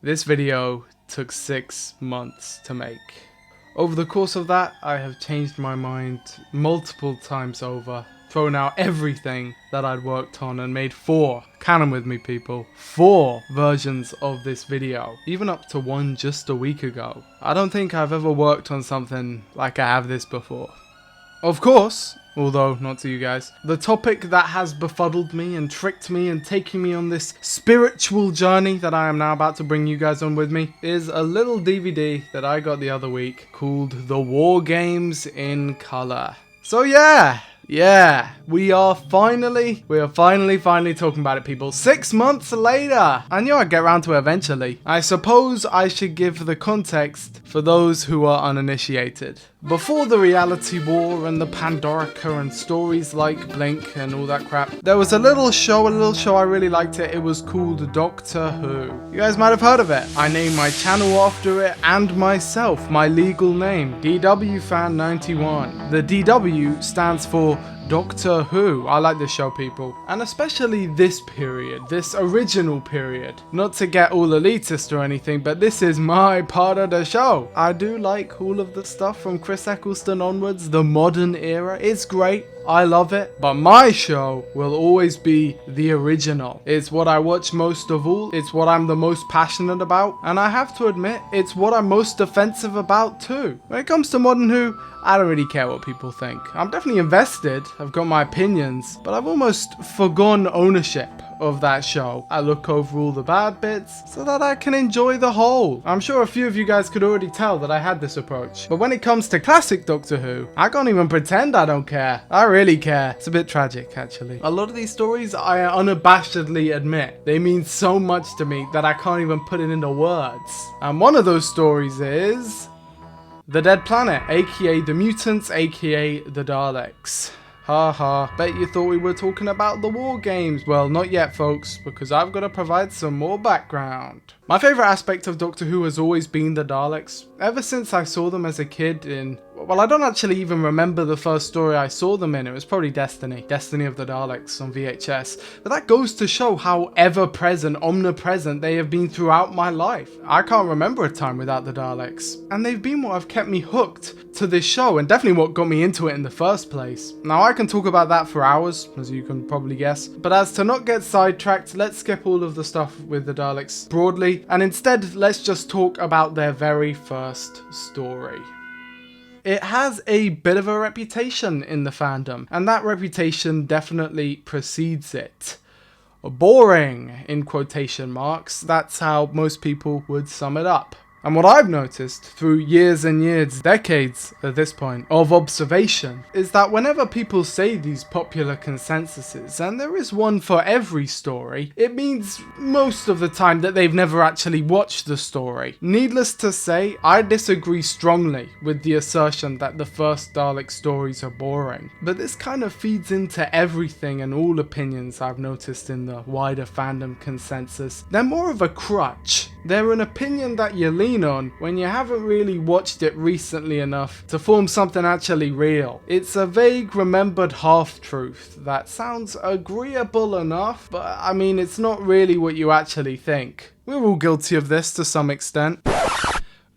This video took 6 months to make. Over the course of that, I have changed my mind multiple times over, thrown out everything that I'd worked on and made 4, count them with me people, 4 versions of this video, even up to one just a week ago. I don't think I've ever worked on something like I have this before. Of course, although not to you guys, the topic that has befuddled me and tricked me and taken me on this spiritual journey that I am now about to bring you guys on with me is a little DVD that I got the other week called The War Games in Color. So yeah, we are finally talking about it, people. 6 months later! I knew I'd get around to it eventually. I suppose I should give the context for those who are uninitiated. Before the reality war and the Pandorica and stories like Blink and all that crap, there was a little show I really liked it. It was called Doctor Who. You guys might have heard of it. I named my channel after it and myself, my legal name, DWFan91. The DW stands for Doctor Who. I like this show, people. And especially this period, this original period. Not to get all elitist or anything, but this is my part of the show. I do like all of the stuff from Chris Eccleston onwards, the modern era. It's great. I love it, but my show will always be the original. It's what I watch most of all, it's what I'm the most passionate about, and I have to admit, it's what I'm most defensive about too. When it comes to Modern Who, I don't really care what people think. I'm definitely invested, I've got my opinions, but I've almost forgone ownership of that show. I look over all the bad bits so that I can enjoy the whole. I'm sure a few of you guys could already tell that I had this approach. But when it comes to classic Doctor Who, I can't even pretend I don't care. I really care. It's a bit tragic, actually. A lot of these stories, I unabashedly admit, they mean so much to me that I can't even put it into words. And one of those stories is The Dead Planet, aka the mutants, aka the Daleks. Haha, bet you thought we were talking about the war games. Well, not yet folks, because I've got to provide some more background. My favourite aspect of Doctor Who has always been the Daleks. Ever since I saw them as a kid in... well, I don't actually even remember the first story I saw them in. It was probably Destiny of the Daleks on VHS. But that goes to show how ever-present, omnipresent they have been throughout my life. I can't remember a time without the Daleks. And they've been what have kept me hooked to this show, and definitely what got me into it in the first place. Now I can talk about that for hours, as you can probably guess. But as to not get sidetracked, let's skip all of the stuff with the Daleks broadly. And instead, let's just talk about their very first story. It has a bit of a reputation in the fandom, and that reputation definitely precedes it. Boring, in quotation marks, that's how most people would sum it up. And what I've noticed through years and years, decades at this point, of observation, is that whenever people say these popular consensuses, and there is one for every story, it means most of the time that they've never actually watched the story. Needless to say, I disagree strongly with the assertion that the first Dalek stories are boring. But this kind of feeds into everything and all opinions I've noticed in the wider fandom consensus. They're more of a crutch. They're an opinion that you lean on when you haven't really watched it recently enough to form something actually real. It's a vague, remembered half-truth that sounds agreeable enough, but I mean, it's not really what you actually think. We're all guilty of this to some extent.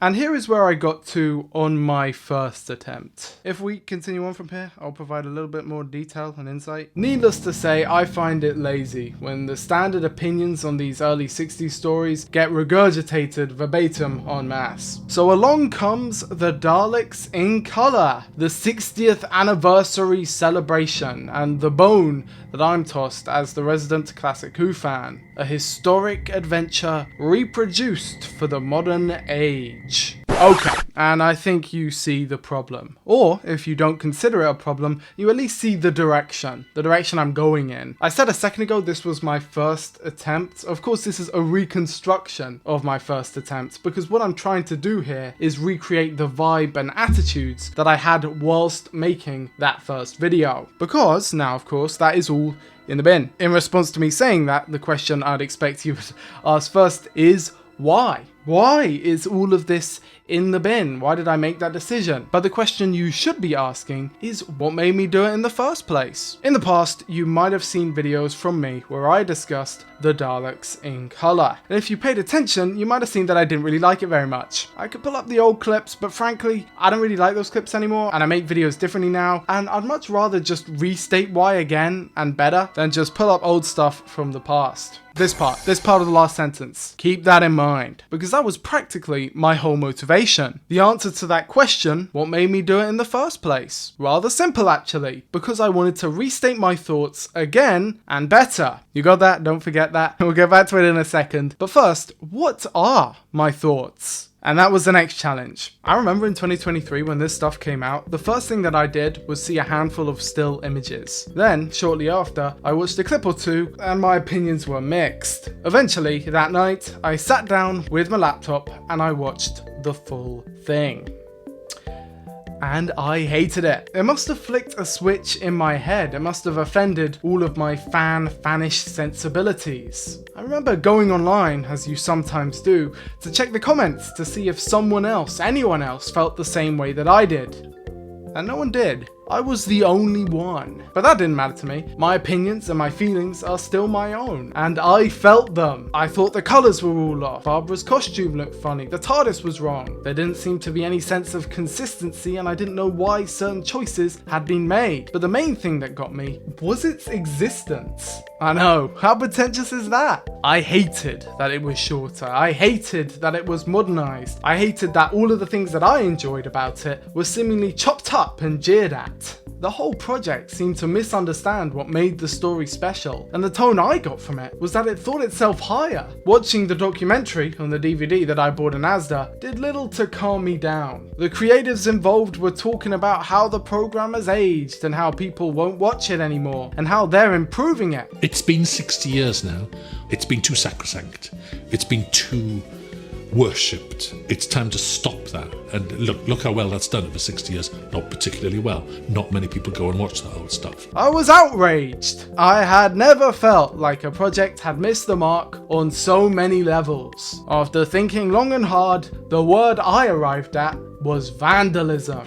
And here is where I got to on my first attempt. If we continue on from here, I'll provide a little bit more detail and insight. Needless to say, I find it lazy when the standard opinions on these early 60s stories get regurgitated verbatim en masse. So along comes the Daleks in Color, the 60th anniversary celebration, and the bone that I'm tossed as the resident Classic Who fan. A historic adventure reproduced for the modern age. Okay, and I think you see the problem. Or, if you don't consider it a problem, you at least see the direction I'm going in. I said a second ago this was my first attempt. Of course, this is a reconstruction of my first attempt, because what I'm trying to do here is recreate the vibe and attitudes that I had whilst making that first video. Because, now of course, that is all in the bin. In response to me saying that, the question I'd expect you would ask first is, why? Why is all of this in the bin? Why did I make that decision? But the question you should be asking is, what made me do it in the first place? In the past, you might have seen videos from me where I discussed the Daleks in colour. And if you paid attention, you might have seen that I didn't really like it very much. I could pull up the old clips, but frankly, I don't really like those clips anymore, and I make videos differently now, and I'd much rather just restate why again and better than just pull up old stuff from the past. This part of the last sentence, keep that in mind, because that was practically my whole motivation. The answer to that question, what made me do it in the first place? Rather simple actually, because I wanted to restate my thoughts again and better. You got that? Don't forget that. We'll get back to it in a second. But first, what are my thoughts? And that was the next challenge. I remember in 2023 when this stuff came out, the first thing that I did was see a handful of still images. Then, shortly after, I watched a clip or two and my opinions were mixed. Eventually, that night, I sat down with my laptop and I watched the full thing. And I hated it. It must have flicked a switch in my head. It must have offended all of my Fanish sensibilities. I remember going online, as you sometimes do, to check the comments to see if anyone else felt the same way that I did. And no one did. I was the only one. But that didn't matter to me. My opinions and my feelings are still my own. And I felt them. I thought the colours were all off. Barbara's costume looked funny. The TARDIS was wrong. There didn't seem to be any sense of consistency, and I didn't know why certain choices had been made. But the main thing that got me was its existence. I know, how pretentious is that? I hated that it was shorter. I hated that it was modernised. I hated that all of the things that I enjoyed about it were seemingly chopped up and jeered at. The whole project seemed to misunderstand what made the story special, and the tone I got from it was that it thought itself higher. Watching the documentary on the DVD that I bought in Asda did little to calm me down. The creatives involved were talking about how the program has aged and how people won't watch it anymore and how they're improving it. It's been 60 years now. It's been too sacrosanct. It's been too worshipped. It's time to stop that. And look how well that's done over 60 years. Not particularly well. Not many people go and watch that old stuff. I was outraged. I had never felt like a project had missed the mark on so many levels. After thinking long and hard, the word I arrived at was vandalism.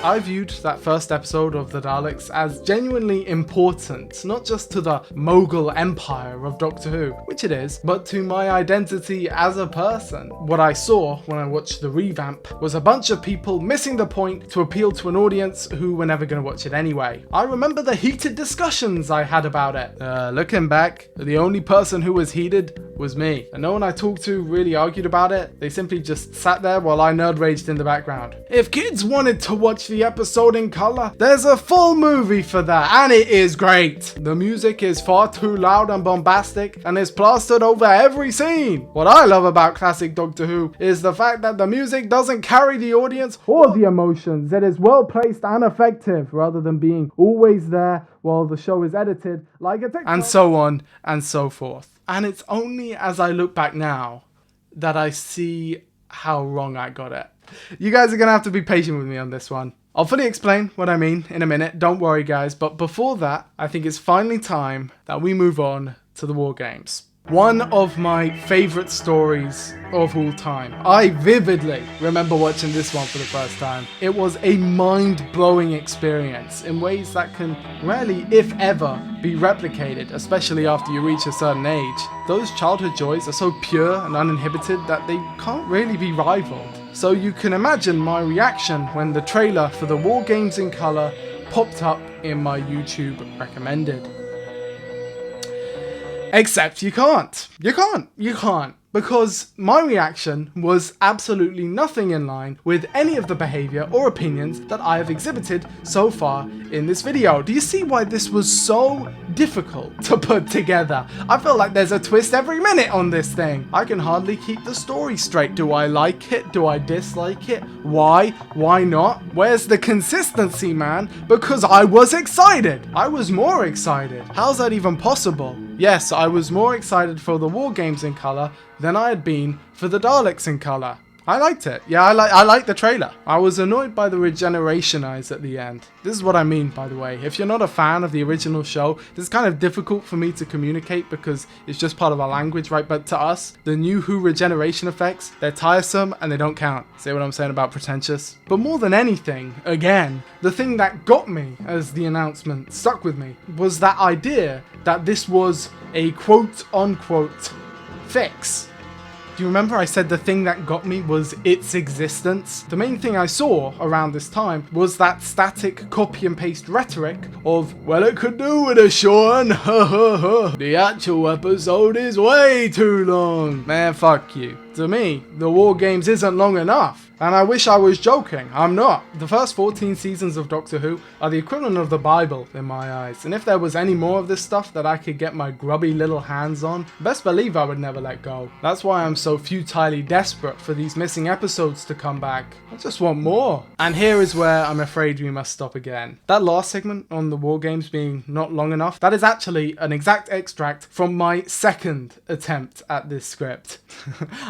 I viewed that first episode of the Daleks as genuinely important, not just to the Mogul empire of Doctor Who, which it is, but to my identity as a person. What I saw when I watched the revamp was a bunch of people missing the point to appeal to an audience who were never going to watch it anyway. I remember the heated discussions I had about it. Looking back, the only person who was heated was me, and no one I talked to really argued about it. They simply just sat there while I nerd raged in the background. If kids wanted to watch the episode in colour, there's a full movie for that, and it is great. The music is far too loud and bombastic and is plastered over every scene. What I love about classic Doctor Who is the fact that the music doesn't carry the audience or the emotions. It is well placed and effective rather than being always there while the show is edited like a TikTok. And so on and so forth. And it's only as I look back now that I see how wrong I got it. You guys are going to have to be patient with me on this one. I'll fully explain what I mean in a minute, don't worry guys, but before that, I think it's finally time that we move on to the War Games. One of my favourite stories of all time. I vividly remember watching this one for the first time. It was a mind-blowing experience in ways that can rarely, if ever, be replicated, especially after you reach a certain age. Those childhood joys are so pure and uninhibited that they can't really be rivaled. So you can imagine my reaction when the trailer for the War Games in colour popped up in my YouTube recommended. Except you can't. You can't. Because my reaction was absolutely nothing in line with any of the behaviour or opinions that I have exhibited so far in this video. Do you see why this was so difficult to put together? I feel like there's a twist every minute on this thing. I can hardly keep the story straight. Do I like it? Do I dislike it? Why? Why not? Where's the consistency, man? Because I was excited. I was more excited. How's that even possible? Yes, I was more excited for the War Games in colour than I had been for the Daleks in colour. I liked it. Yeah, I like the trailer. I was annoyed by the regeneration eyes at the end. This is what I mean, by the way. If you're not a fan of the original show, this is kind of difficult for me to communicate because it's just part of our language, right? But to us, the new Who regeneration effects, they're tiresome and they don't count. See what I'm saying about pretentious? But more than anything, again, the thing that got me as the announcement stuck with me was that idea that this was a quote-unquote fix. Do you remember I said the thing that got me was its existence? The main thing I saw around this time was that static copy and paste rhetoric of, well, it could do with a Sean, the actual episode is way too long. Man, fuck you. To me, the War Games isn't long enough. And I wish I was joking, I'm not. The first 14 seasons of Doctor Who are the equivalent of the Bible in my eyes, and if there was any more of this stuff that I could get my grubby little hands on, best believe I would never let go. That's why I'm so futilely desperate for these missing episodes to come back. I just want more. And here is where I'm afraid we must stop again. That last segment on the War Games being not long enough, that is actually an exact extract from my second attempt at this script.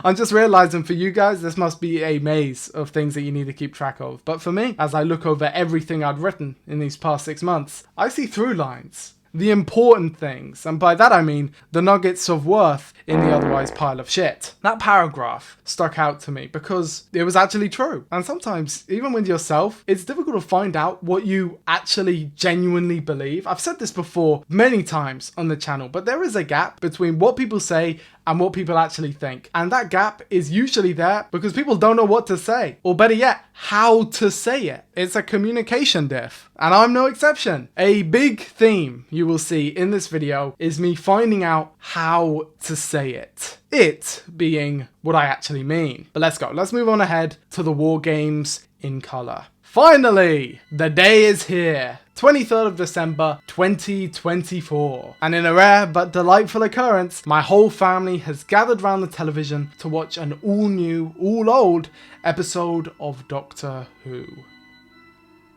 I'm just realizing for you guys, this must be a maze of things that you need to keep track of. But for me, as I look over everything I'd written in these past 6 months, I see through lines. The important things, and by that I mean the nuggets of worth in the otherwise pile of shit. That paragraph stuck out to me because it was actually true. And sometimes, even with yourself, it's difficult to find out what you actually genuinely believe. I've said this before many times on the channel, but there is a gap between what people say and what people actually think. And that gap is usually there because people don't know what to say, or better yet, how to say it. It's a communication diff, and I'm no exception. A big theme you will see in this video is me finding out how to say it. It being what I actually mean. But let's go. Let's move on ahead to the War Games in colour. Finally, the day is here. 23rd of December 2024, and in a rare but delightful occurrence, my whole family has gathered round the television to watch an all-new, all-old episode of Doctor Who.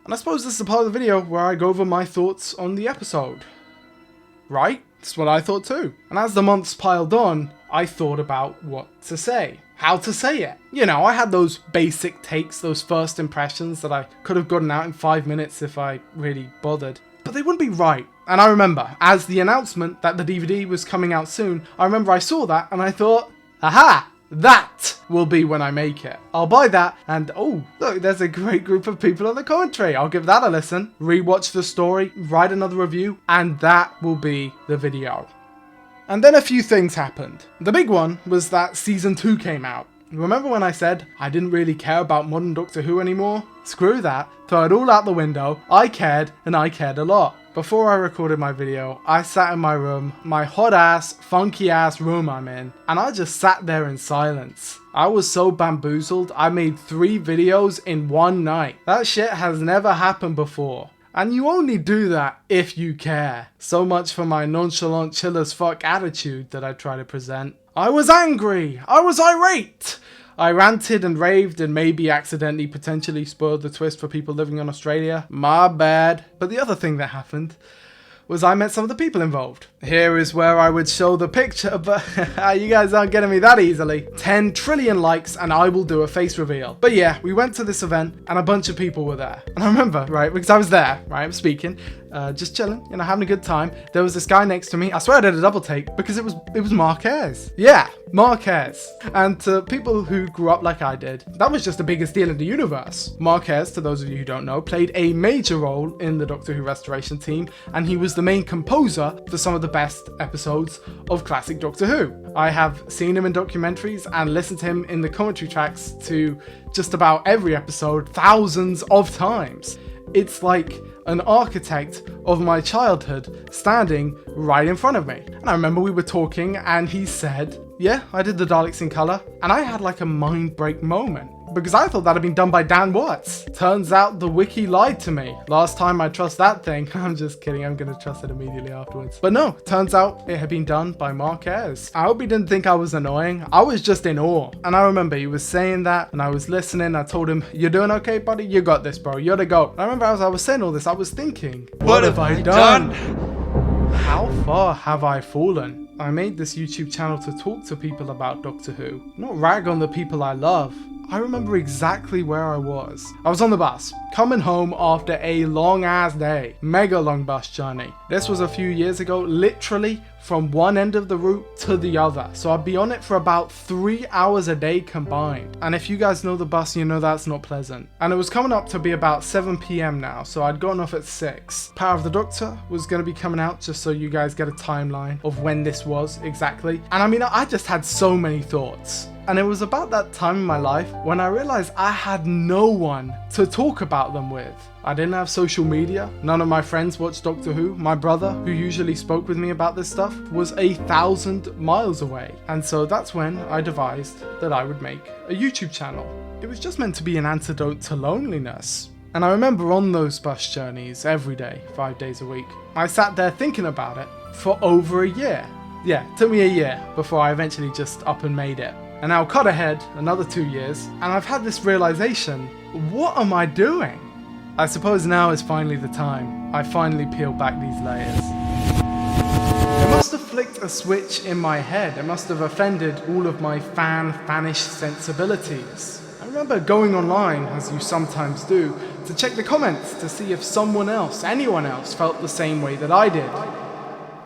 And I suppose this is the part of the video where I go over my thoughts on the episode. Right? That's what I thought too. And as the months piled on, I thought about what to say. How to say it. You know, I had those basic takes, those first impressions that I could have gotten out in 5 minutes if I really bothered. But they wouldn't be right. And I remember, as the announcement that the DVD was coming out soon, I remember I saw that and I thought, aha! That will be when I make it. I'll buy that and oh, look, there's a great group of people on the commentary. I'll give that a listen, rewatch the story, write another review, and that will be the video. And then a few things happened. The big one was that season 2 came out. Remember when I said I didn't really care about modern Doctor Who anymore? Screw that, throw it all out the window. I cared, and I cared a lot. Before I recorded my video, I sat in my room, my hot ass, funky ass room I'm in, and I just sat there in silence. I was so bamboozled, I made 3 videos in one night. That shit has never happened before. And you only do that if you care. So much for my nonchalant chill as fuck attitude that I try to present. I was angry! I was irate! I ranted and raved and maybe accidentally potentially spoiled the twist for people living in Australia. My bad. But the other thing that happened was I met some of the people involved. Here is where I would show the picture, but you guys aren't getting me that easily. 10 trillion likes and I will do a face reveal. But yeah, we went to this event and a bunch of people were there. And I remember, right, because I was there, right, I'm speaking, just chilling, you know, having a good time. There was this guy next to me. I swear I did a double take because it was Marquez. Yeah, Marquez. And to people who grew up like I did, that was just the biggest deal in the universe. Marquez, to those of you who don't know, played a major role in the Doctor Who restoration team, and he was the main composer for some of the best episodes of classic Doctor Who. I have seen him in documentaries and listened to him in the commentary tracks to just about every episode thousands of times. It's like an architect of my childhood standing right in front of me. And I remember we were talking and he said, yeah, I did the Daleks in colour. And I had like a mind break moment because I thought that had been done by Dan Watts. Turns out the wiki lied to me. Last time I trust that thing, I'm just kidding, I'm gonna trust it immediately afterwards. But no, turns out it had been done by Marquez. I hope he didn't think I was annoying. I was just in awe. And I remember he was saying that and I was listening. I told him, you're doing okay, buddy? You got this, bro. You're the GOAT. And I remember as I was saying all this, I was thinking, what have I done? How far have I fallen? I made this YouTube channel to talk to people about Doctor Who, not rag on the people I love. I remember exactly where I was. I was on the bus, coming home after a long ass day. Mega long bus journey. This was a few years ago, literally from one end of the route to the other. So I'd be on it for about 3 hours a day combined. And if you guys know the bus, you know that's not pleasant. And it was coming up to be about 7 p.m. now, so I'd gotten off at 6. Power of the Doctor was going to be coming out, just so you guys get a timeline of when this was exactly. And I mean, I just had so many thoughts. And it was about that time in my life when I realized I had no one to talk about them with. I didn't have social media. None of my friends watched Doctor Who. My brother, who usually spoke with me about this stuff, was 1,000 miles away. And so that's when I devised that I would make a YouTube channel. It was just meant to be an antidote to loneliness. And I remember on those bus journeys every day, 5 days a week, I sat there thinking about it for over a year. Yeah, it took me a year before I eventually just up and made it. And now cut ahead another 2 years, and I've had this realization, what am I doing? I suppose now is finally the time. I finally peeled back these layers. It must have flicked a switch in my head. It must have offended all of my Fanish sensibilities. I remember going online, as you sometimes do, to check the comments to see if someone else, anyone else, felt the same way that I did.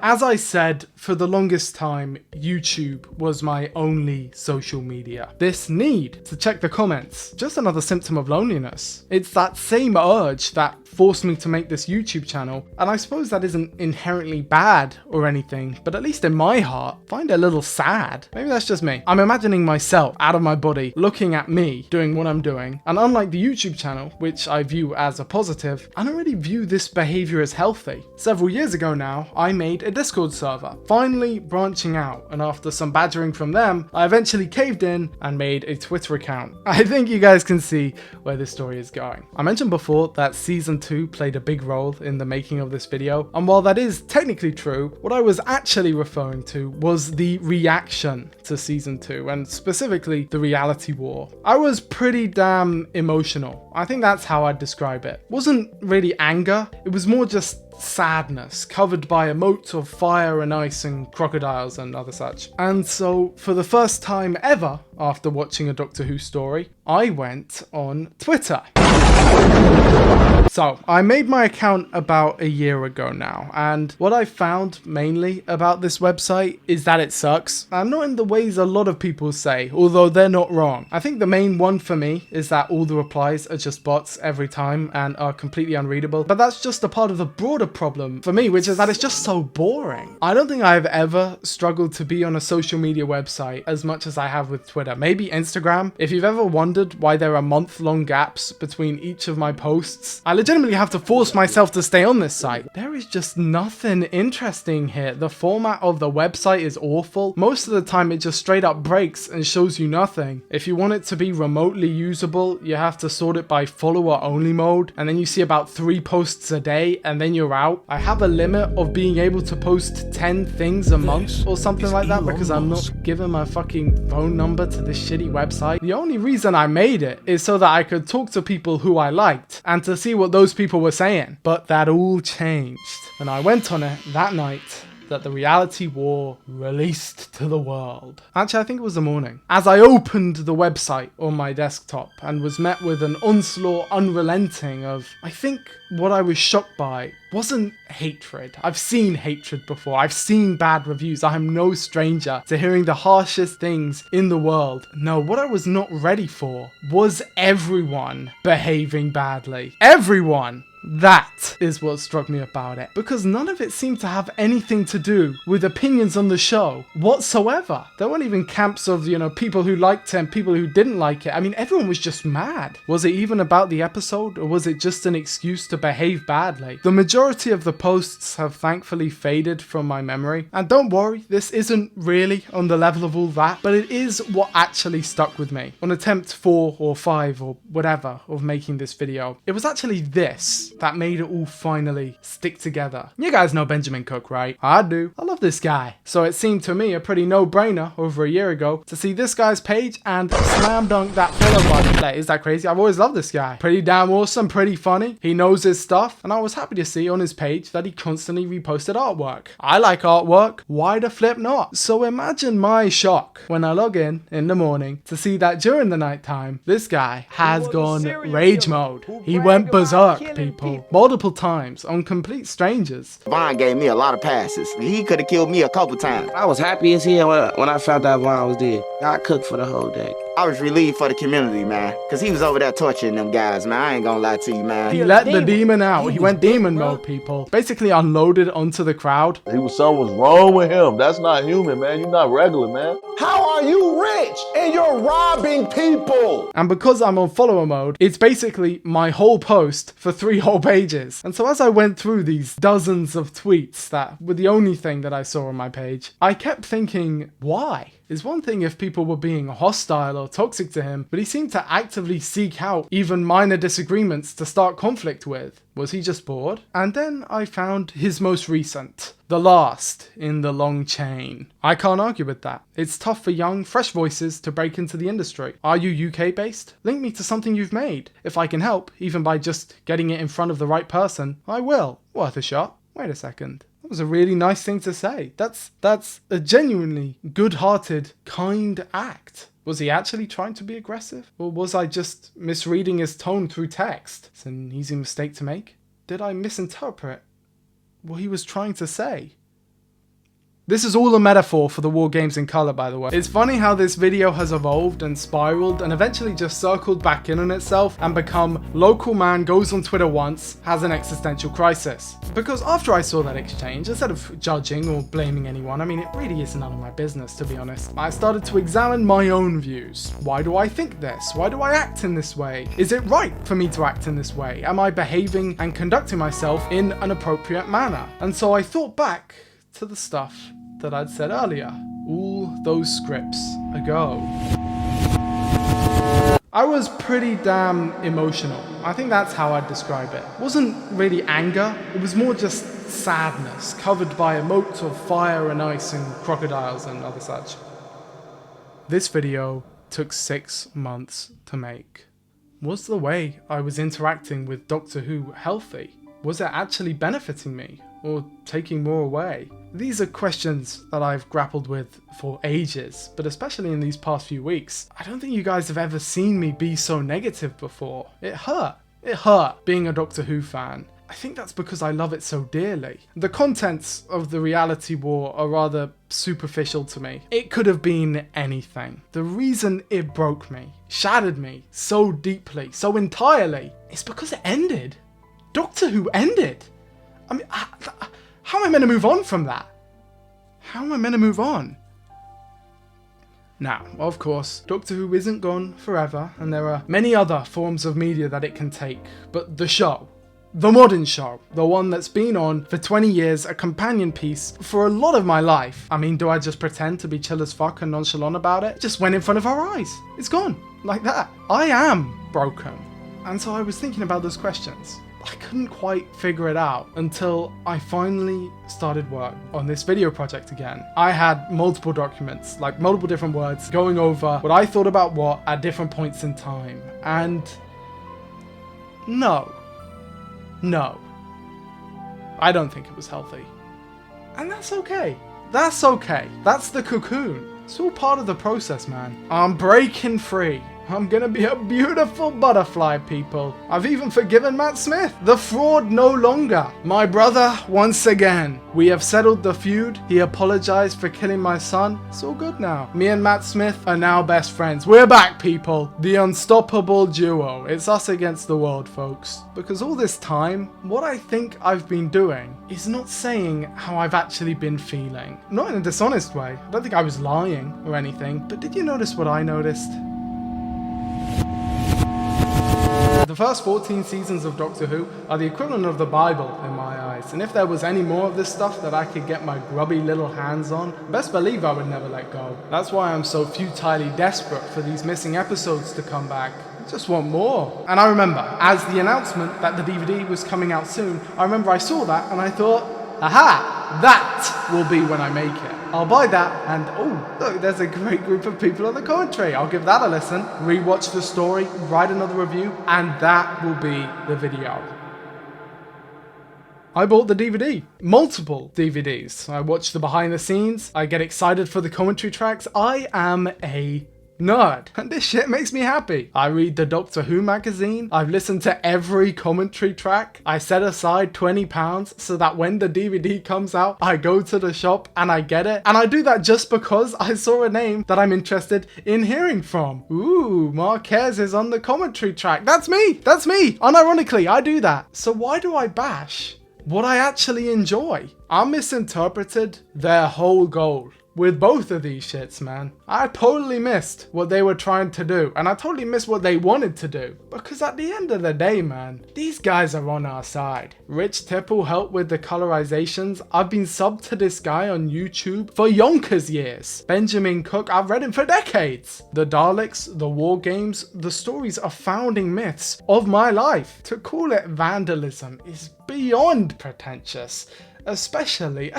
As I said, for the longest time, YouTube was my only social media. This need to check the comments, just another symptom of loneliness. It's that same urge that forced me to make this YouTube channel, and I suppose that isn't inherently bad or anything, but at least in my heart, I find it a little sad. Maybe that's just me. I'm imagining myself out of my body, looking at me, doing what I'm doing, and unlike the YouTube channel, which I view as a positive, I don't really view this behavior as healthy. Several years ago now, I made a Discord server, finally branching out, and after some badgering from them, I eventually caved in and made a Twitter account. I think you guys can see where this story is going. I mentioned before that season 2 played a big role in the making of this video, and while that is technically true, what I was actually referring to was the reaction to season 2, and specifically the reality war. I was pretty damn emotional. I think that's how I'd describe it. It wasn't really anger, it was more just sadness, covered by emotes of fire and ice and crocodiles and other such. And so, for the first time ever, after watching a Doctor Who story, I went on Twitter. So, I made my account about a year ago now, and what I found mainly about this website is that it sucks. And not in the ways a lot of people say, although they're not wrong. I think the main one for me is that all the replies are just bots every time and are completely unreadable, but that's just a part of the broader problem for me, which is that it's just so boring. I don't think I've ever struggled to be on a social media website as much as I have with Twitter. Maybe Instagram. If you've ever wondered why there are month-long gaps between each of my posts, I legitimately have to force myself to stay on this site. There is just nothing interesting here. The format of the website is awful. Most of the time it just straight up breaks and shows you nothing. If you want it to be remotely usable, you have to sort it by follower only mode, and then you see about 3 posts a day and then you're out. I have a limit of being able to post 10 things a month or something like that because I'm not giving my fucking phone number to this shitty website. The only reason I made it is so that I could talk to people who I liked and to see what those people were saying. But that all changed when I went on it that night that the reality war released to the world. Actually, I think it was the morning. As I opened the website on my desktop and was met with an onslaught unrelenting of, I think what I was shocked by wasn't hatred. I've seen hatred before. I've seen bad reviews. I'm no stranger to hearing the harshest things in the world. No, what I was not ready for was everyone behaving badly. Everyone! That is what struck me about it, because none of it seemed to have anything to do with opinions on the show whatsoever. There weren't even camps of, people who liked it and people who didn't like it. I mean, everyone was just mad. Was it even about the episode, or was it just an excuse to behave badly? The majority of the posts have thankfully faded from my memory, and don't worry, this isn't really on the level of all that, but it is what actually stuck with me on attempt 4 or 5 or whatever of making this video. It was actually this. that made it all finally stick together. You guys know Benjamin Cook, right? I do. I love this guy. So it seemed to me a pretty no-brainer over a year ago to see this guy's page and slam dunk that follow button. Like, is that crazy? I've always loved this guy. Pretty damn awesome, pretty funny. He knows his stuff, and I was happy to see on his page that he constantly reposted artwork. I like artwork. Why the flip not? So imagine my shock when I log in the morning to see that during the nighttime, this guy has gone rage mode. He went berserk, people. Multiple times on complete strangers. Vaughn gave me a lot of passes. He could have killed me a couple times. I was happy as hell when I found out Vaughn was dead. I cooked for the whole day. I was relieved for the community, man. Because he was over there torturing them guys, man. I ain't gonna lie to you, man. He let the demon out. He went demon mode, people. Basically unloaded onto the crowd. Something was wrong with him. That's not human, man. You're not regular, man. How are you rich and you're robbing people? And because I'm on follower mode, it's basically my whole post for 3 whole pages. And so as I went through these dozens of tweets that were the only thing that I saw on my page, I kept thinking, why? It's one thing if people were being hostile or toxic to him, but he seemed to actively seek out even minor disagreements to start conflict with. Was he just bored? And then I found his most recent, the last in the long chain. I can't argue with that. It's tough for young, fresh voices to break into the industry. Are you UK based? Link me to something you've made. If I can help, even by just getting it in front of the right person, I will. Worth a shot. Wait a second. That was a really nice thing to say. That's a genuinely good-hearted, kind act. Was he actually trying to be aggressive? Or was I just misreading his tone through text? It's an easy mistake to make. Did I misinterpret what he was trying to say? This is all a metaphor for the War Games in Colour, by the way. It's funny how this video has evolved and spiraled and eventually just circled back in on itself and become local man goes on Twitter once, has an existential crisis. Because after I saw that exchange, instead of judging or blaming anyone, I mean, it really is none of my business, to be honest, I started to examine my own views. Why do I think this? Why do I act in this way? Is it right for me to act in this way? Am I behaving and conducting myself in an appropriate manner? And so I thought back to the stuff that I'd said earlier, all those scripts ago. I was pretty damn emotional. I think that's how I'd describe it. It wasn't really anger, it was more just sadness, covered by a moat of fire and ice and crocodiles and other such. This video took 6 months to make. Was the way I was interacting with Doctor Who healthy? Was it actually benefiting me, or taking more away? These are questions that I've grappled with for ages, but especially in these past few weeks. I don't think you guys have ever seen me be so negative before. It hurt. It hurt being a Doctor Who fan. I think that's because I love it so dearly. The contents of the reality war are rather superficial to me. It could have been anything. The reason it broke me, shattered me so deeply, so entirely, is because it ended. Doctor Who ended. I mean, how am I meant to move on from that? How am I meant to move on? Now, of course, Doctor Who isn't gone forever, and there are many other forms of media that it can take, but the show, the modern show, the one that's been on for 20 years, a companion piece for a lot of my life. I mean, do I just pretend to be chill as fuck and nonchalant about it? It just went in front of our eyes. It's gone, like that. I am broken. And so I was thinking about those questions. I couldn't quite figure it out until I finally started work on this video project again. I had multiple documents, like multiple different words, going over what I thought about what at different points in time. And no, I don't think it was healthy. And that's okay. That's okay. That's the cocoon. It's all part of the process, man. I'm breaking free. I'm gonna be a beautiful butterfly, people. I've even forgiven Matt Smith. The fraud no longer. My brother, once again. We have settled the feud. He apologized for killing my son. It's all good now. Me and Matt Smith are now best friends. We're back, people. The unstoppable duo. It's us against the world, folks. Because all this time, what I think I've been doing is not saying how I've actually been feeling. Not in a dishonest way. I don't think I was lying or anything. But did you notice what I noticed? The first 14 seasons of Doctor Who are the equivalent of the Bible in my eyes, and if there was any more of this stuff that I could get my grubby little hands on, best believe I would never let go. That's why I'm so futilely desperate for these missing episodes to come back. I just want more. And I remember, as the announcement that the DVD was coming out soon, I remember I saw that and I thought, aha, that will be when I make it. I'll buy that, and oh, look, there's a great group of people on the commentary. I'll give that a listen, rewatch the story, write another review, and that will be the video. I bought the DVD, multiple DVDs. I watch the behind the scenes, I get excited for the commentary tracks. I am a nerd, and this shit makes me happy. I read the Doctor Who magazine, I've listened to every commentary track, I set aside £20 so that when the DVD comes out, I go to the shop and I get it, and I do that just because I saw a name that I'm interested in hearing from. Ooh, Marquez is on the commentary track. That's me, unironically, I do that. So why do I bash what I actually enjoy? I misinterpreted their whole goal with both of these shits, man. I totally missed what they were trying to do, and I totally missed what they wanted to do. Because at the end of the day, man, these guys are on our side. Rich Tipple helped with the colorizations. I've been subbed to this guy on YouTube for yonkers years. Benjamin Cook, I've read him for decades. The Daleks, the war games, the stories of founding myths of my life. To call it vandalism is beyond pretentious. Especially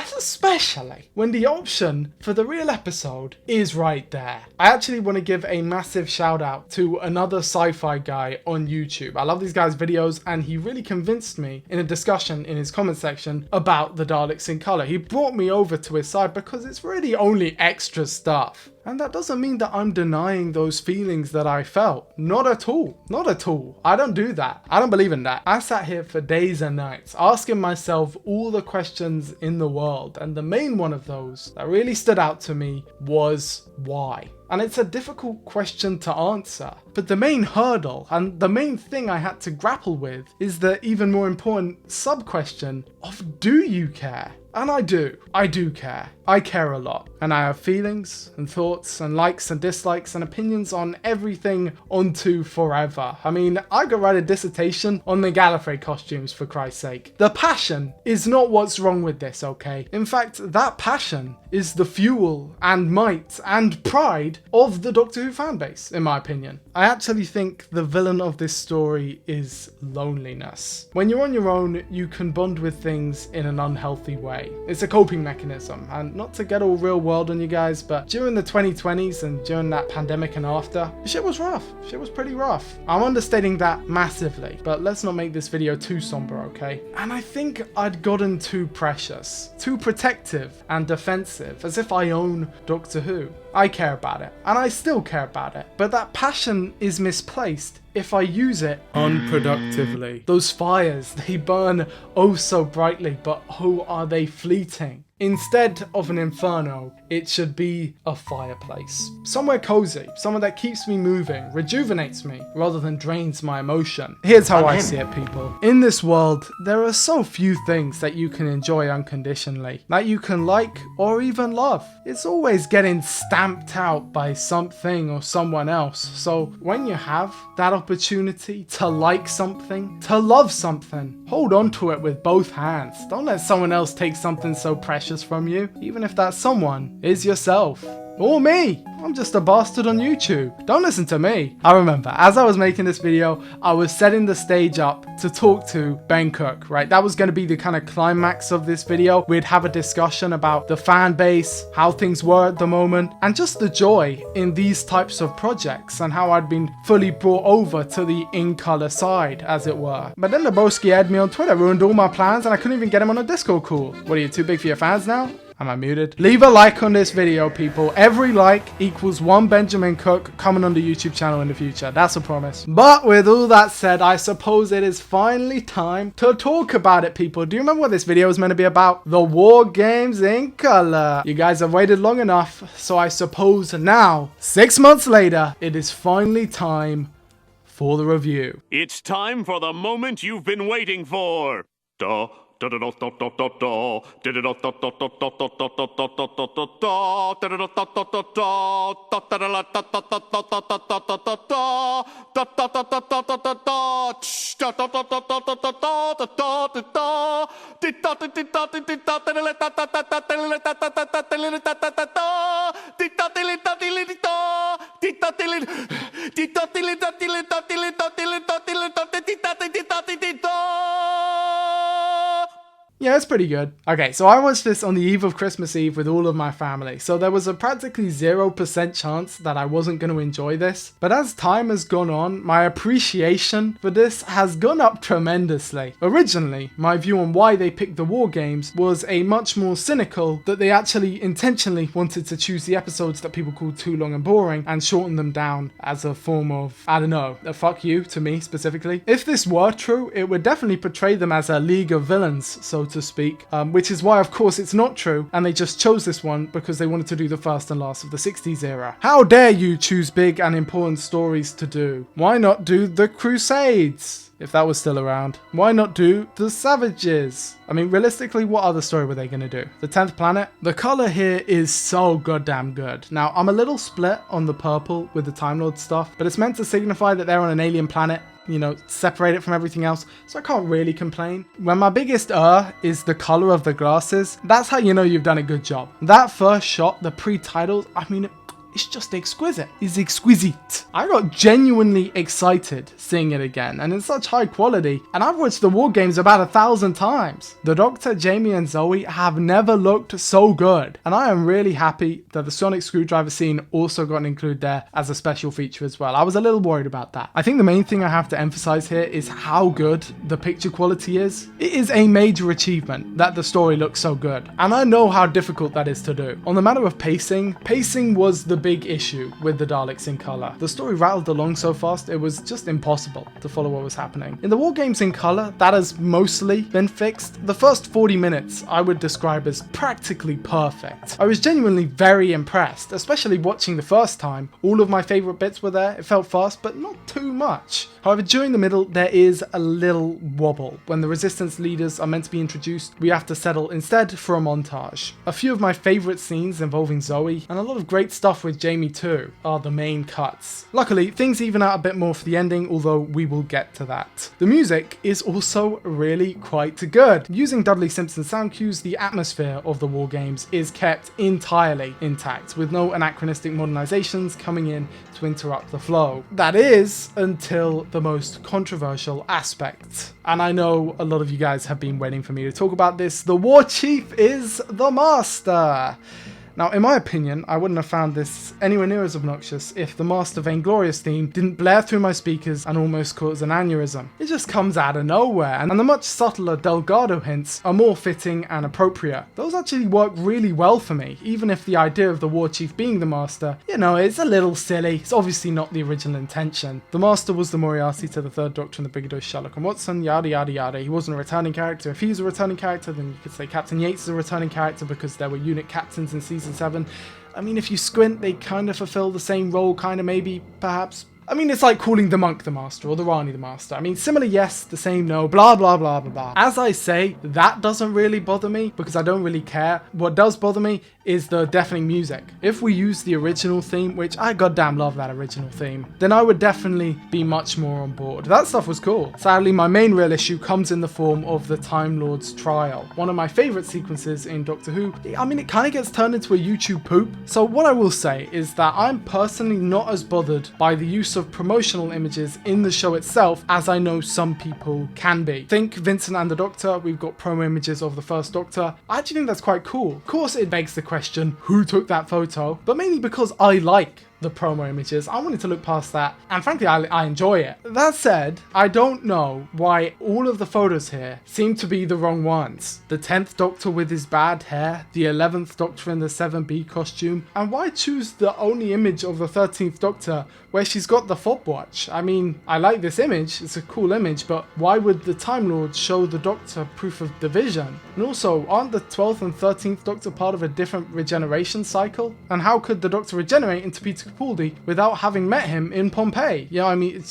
when the option for the real episode is right there. I actually want to give a massive shout out to another sci-fi guy on YouTube. I love these guys' videos, and he really convinced me in a discussion in his comment section about the Daleks in color. He brought me over to his side because it's really only extra stuff. And that doesn't mean that I'm denying those feelings that I felt. Not at all. Not at all. I don't do that. I don't believe in that. I sat here for days and nights asking myself all the questions in the world. And the main one of those that really stood out to me was why? And it's a difficult question to answer. But the main hurdle and the main thing I had to grapple with is the even more important sub-question of, do you care? And I do care. I care a lot. And I have feelings and thoughts and likes and dislikes and opinions on everything onto forever. I mean, I could write a dissertation on the Gallifrey costumes, for Christ's sake. The passion is not what's wrong with this, okay? In fact, that passion is the fuel and might and pride of the Doctor Who fanbase, in my opinion. I actually think the villain of this story is loneliness. When you're on your own, you can bond with things in an unhealthy way. It's a coping mechanism, and not to get all real world on you guys, but during the 2020s and during that pandemic and after, shit was rough. Shit was pretty rough. I'm understating that massively, but let's not make this video too somber, okay? And I think I'd gotten too precious, too protective and defensive, as if I own Doctor Who. I care about it, and I still care about it, but that passion is misplaced if I use it unproductively. Those fires, they burn oh so brightly, but oh are they fleeting. Instead of an inferno, it should be a fireplace. Somewhere cozy, somewhere that keeps me moving, rejuvenates me, rather than drains my emotion. Here's how I see it, people. In this world, there are so few things that you can enjoy unconditionally, that you can like or even love. It's always getting stamped out by something or someone else. So when you have that opportunity to like something, to love something, hold on to it with both hands. Don't let someone else take something so precious from you, even if that someone is yourself. Or me. I'm just a bastard on YouTube. Don't listen to me. I remember, as I was making this video, I was setting the stage up to talk to Ben Cook, right? That was going to be the kind of climax of this video. We'd have a discussion about the fan base, how things were at the moment, and just the joy in these types of projects, and how I'd been fully brought over to the in-color side, as it were. But then the broski had me on Twitter, ruined all my plans, and I couldn't even get him on a Discord call. What are you, too big for your fans now? Am I muted? Leave a like on this video, people. Every like equals one Benjamin Cook coming on the YouTube channel in the future. That's a promise. But with all that said, I suppose it is finally time to talk about it, people. Do you remember what this video was meant to be about? The War Games in Color. You guys have waited long enough, so I suppose now, 6 months later, it is finally time for the review. It's time for the moment you've been waiting for. Duh. Yeah, it's pretty good. Okay, so I watched this on the eve of Christmas Eve with all of my family, so there was a practically 0% chance that I wasn't going to enjoy this. But as time has gone on, my appreciation for this has gone up tremendously. Originally, my view on why they picked the war games was a much more cynical, that they actually intentionally wanted to choose the episodes that people called too long and boring and shorten them down as a form of, I don't know, a fuck you to me specifically. If this were true, it would definitely portray them as a league of villains, so to speak, which is why of course it's not true, and they just chose this one because they wanted to do the first and last of the 60s era. How dare you choose big and important stories to do? Why not do the Crusades? If that was still around. Why not do the Savages? I mean, realistically, what other story were they going to do? The 10th Planet? The color here is so goddamn good. Now, I'm a little split on the purple with the Time Lord stuff, but it's meant to signify that they're on an alien planet, you know, separate it from everything else, so I can't really complain. When my biggest is the color of the glasses, that's how you know you've done a good job. That first shot, the pre-titles, I mean, it's just exquisite. It's exquisite. I got genuinely excited seeing it again, and in such high quality, and I've watched the war games about 1,000 times. The Doctor, Jamie and Zoe have never looked so good, and I am really happy that the sonic screwdriver scene also got included there as a special feature as well. I was a little worried about that. I think the main thing I have to emphasize here is how good the picture quality is. It is a major achievement that the story looks so good, and I know how difficult that is to do. On the matter of pacing was the big issue with the Daleks in color. The story rattled along so fast, it was just impossible to follow what was happening. In the war games in color, that has mostly been fixed. The first 40 minutes I would describe as practically perfect. I was genuinely very impressed, especially watching the first time. All of my favorite bits were there. It felt fast, but not too much. However, during the middle, there is a little wobble. When the resistance leaders are meant to be introduced, we have to settle instead for a montage. A few of my favorite scenes involving Zoe, and a lot of great stuff with Jamie too, are the main cuts. Luckily, things even out a bit more for the ending, although we will get to that. The music is also really quite good. Using Dudley Simpson sound cues, the atmosphere of the war games is kept entirely intact, with no anachronistic modernizations coming in to interrupt the flow. That is, until the most controversial aspect. And I know a lot of you guys have been waiting for me to talk about this. The War Chief is the Master. Now, in my opinion, I wouldn't have found this anywhere near as obnoxious if the Master Vainglorious theme didn't blare through my speakers and almost cause an aneurysm. It just comes out of nowhere, and the much subtler Delgado hints are more fitting and appropriate. Those actually work really well for me, even if the idea of the War Chief being the Master, you know, it's a little silly. It's obviously not the original intention. The Master was the Moriarty to the Third Doctor and the Bigger Dose Sherlock and Watson, yada yada yada. He wasn't a returning character. If he's a returning character, then you could say Captain Yates is a returning character because there were unit captains in Season 7. I mean, if you squint, they kind of fulfill the same role, kind of, maybe, perhaps. I mean, it's like calling the Monk the Master or the Rani the Master. I mean, similar yes, the same no, blah, blah, blah, blah, blah. As I say, that doesn't really bother me because I don't really care. What does bother me is the deafening music. If we use the original theme, which I goddamn love that original theme, then I would definitely be much more on board. That stuff was cool. Sadly, my main real issue comes in the form of the Time Lord's trial. One of my favorite sequences in Doctor Who. I mean, it kind of gets turned into a YouTube poop. So what I will say is that I'm personally not as bothered by the use of promotional images in the show itself as I know some people can be. Think Vincent and the Doctor, we've got promo images of the first Doctor. I actually think that's quite cool. Of course, it begs the question, who took that photo? But mainly because I like the promo images. I wanted to look past that, and frankly, I enjoy it. That said, I don't know why all of the photos here seem to be the wrong ones. The 10th Doctor with his bad hair, the 11th Doctor in the 7B costume, and why choose the only image of the 13th Doctor where she's got the fob watch? I mean, I like this image, it's a cool image, but why would the Time Lord show the Doctor proof of division? And also, aren't the 12th and 13th Doctor part of a different regeneration cycle? And how could the Doctor regenerate into Peter Capaldi without having met him in Pompeii? You know, I mean,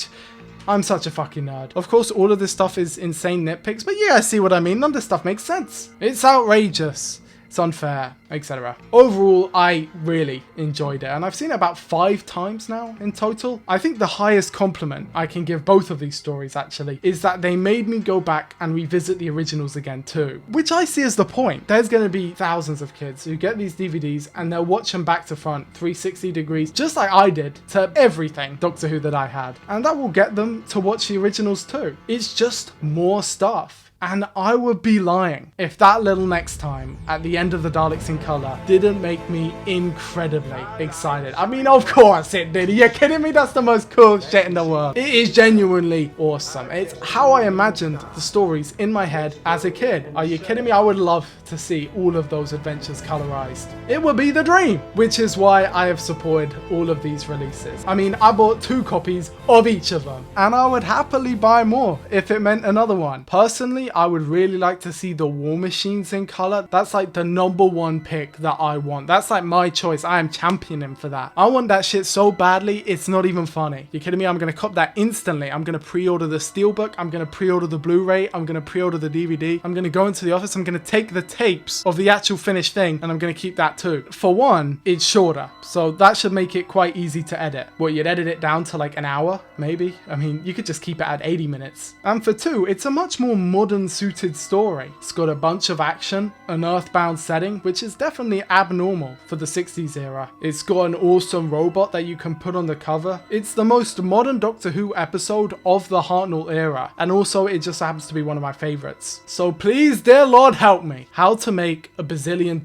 I'm such a fucking nerd. Of course, all of this stuff is insane nitpicks, but yeah, I see what I mean. None of this stuff makes sense. It's outrageous. it's unfair, etc. Overall, I really enjoyed it, and I've seen it about 5 times now in total. I think the highest compliment I can give both of these stories actually is that they made me go back and revisit the originals again too, which I see as the point. There's going to be thousands of kids who get these DVDs and they'll watch them back to front 360 degrees, just like I did to everything Doctor Who that I had, and that will get them to watch the originals too. It's just more stuff. And I would be lying if that little next time at the end of the Daleks in colour didn't make me incredibly excited. I mean, of course it did. Are you kidding me? That's the most cool shit in the world. It is genuinely awesome. It's how I imagined the stories in my head as a kid. Are you kidding me? I would love to see all of those adventures colorized. It would be the dream, which is why I have supported all of these releases. I mean, I bought 2 copies of each of them, and I would happily buy more if it meant another one. Personally, I would really like to see the War Machines in color. That's like the #1 pick that I want. That's like my choice. I am championing for that. I want that shit so badly, it's not even funny. You kidding me? I'm gonna cop that instantly. I'm gonna pre-order the Steelbook. I'm gonna pre-order the Blu-ray. I'm gonna pre-order the DVD. I'm gonna go into the office. I'm gonna take the tapes of the actual finished thing, and I'm gonna keep that too. For one, it's shorter, so that should make it quite easy to edit. What, you'd edit it down to like an hour, maybe? I mean, you could just keep it at 80 minutes. And for 2, it's a much more modern suited story. It's got a bunch of action, an earthbound setting, which is definitely abnormal for the 60s era. It's got an awesome robot that you can put on the cover. It's the most modern Doctor Who episode of the Hartnell era, and also it just happens to be one of my favorites. So please, dear Lord, help me. How to make $1 bazillion.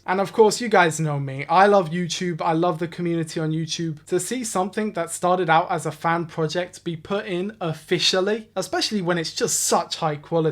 And of course, you guys know me. I love YouTube. I love the community on YouTube. To see something that started out as a fan project be put in officially, especially when it's just such high quality,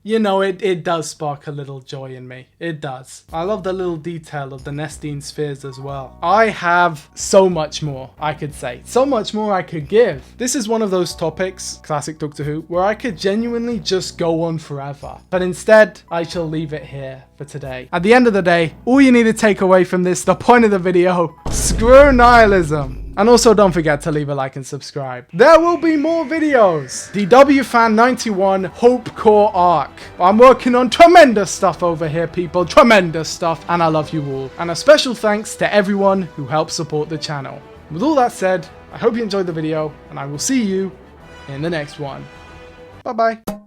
you know, it does spark a little joy in me. It does. I love the little detail of the Nestine spheres as well. I have so much more I could say. So much more I could give. This is one of those topics, classic Doctor Who, where I could genuinely just go on forever. But instead, I shall leave it here for today. At the end of the day, all you need to take away from this, the point of the video, screw nihilism. And also don't forget to leave a like and subscribe. There will be more videos. The WFan 91 Hope Core arc. I'm working on tremendous stuff over here, people. Tremendous stuff. And I love you all. And a special thanks to everyone who helped support the channel. With all that said, I hope you enjoyed the video, and I will see you in the next one. Bye bye.